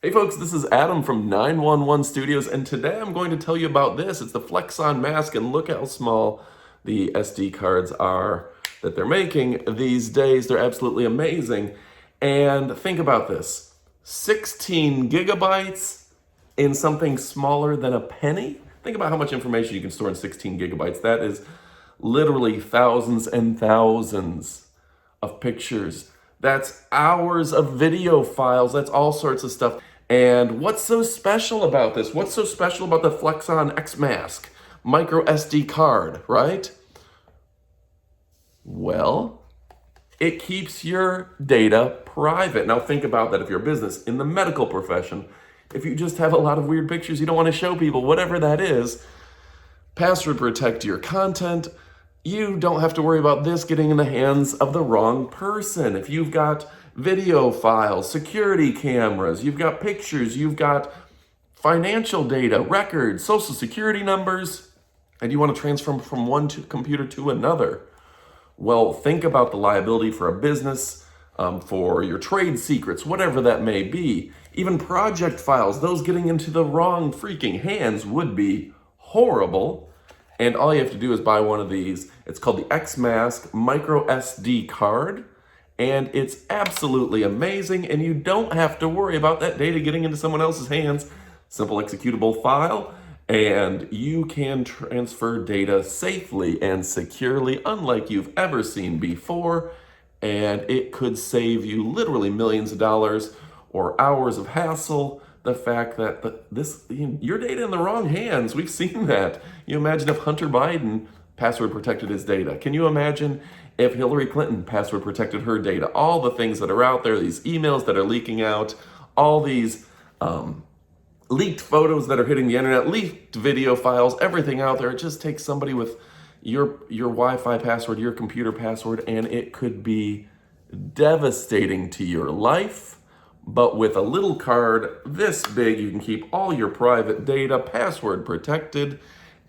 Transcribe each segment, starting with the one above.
Hey folks, this is Adam from 911 Studios, and today I'm going to tell you about this. It's the Flexxon mask, and look how small the SD cards are that they're making these days. They're absolutely amazing. And think about this, 16 gigabytes in something smaller than a penny? Think about how much information you can store in 16 gigabytes. That is literally thousands and thousands of pictures. That's hours of video files. That's all sorts of stuff. And what's so special about this? What's so special about the Flexxon X Mask micro SD card, right? Well, it keeps your data private. Now think about that if you're a business in the medical profession. If you just have a lot of weird pictures you don't want to show people, whatever that is, password protect your content. You don't have to worry about this getting in the hands of the wrong person. If you've got video files, security cameras, you've got pictures, you've got financial data, records, social security numbers, and you want to transfer from one computer to another, well, think about the liability for a business, for your trade secrets, whatever that may be. Even project files, those getting into the wrong freaking hands would be horrible. And all you have to do is buy one of these. It's called the X Mask Micro SD Card. And it's absolutely amazing. And you don't have to worry about that data getting into someone else's hands. Simple executable file. And you can transfer data safely and securely, unlike you've ever seen before. And it could save you literally millions of dollars or hours of hassle. The fact that your data in the wrong hands, we've seen that. You imagine if Hunter Biden password protected his data. Can you imagine if Hillary Clinton password protected her data? All the things that are out there, these emails that are leaking out, all these leaked photos that are hitting the internet, leaked video files, everything out there. It just takes somebody with your Wi-Fi password, your computer password, and it could be devastating to your life. But with a little card this big, you can keep all your private data password protected,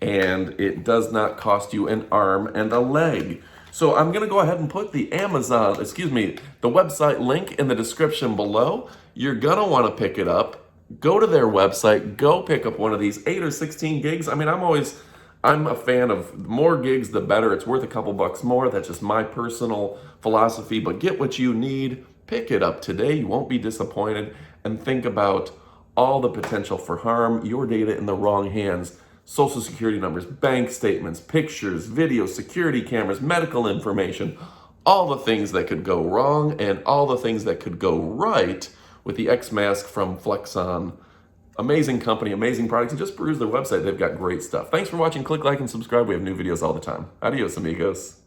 and it does not cost you an arm and a leg. So I'm gonna go ahead and put the the website link in the description below. You're gonna wanna pick it up. Go to their website, go pick up one of these 8 or 16 gigs. I mean, I'm a fan of more gigs, the better. It's worth a couple bucks more. That's just my personal philosophy, but get what you need. Pick it up today. You won't be disappointed. And think about all the potential for harm, your data in the wrong hands, social security numbers, bank statements, pictures, videos, security cameras, medical information, all the things that could go wrong and all the things that could go right with the X Mask from Flexxon. Amazing company, amazing products, and just peruse their website. They've got great stuff. Thanks for watching. Click like and subscribe. We have new videos all the time. Adios, amigos.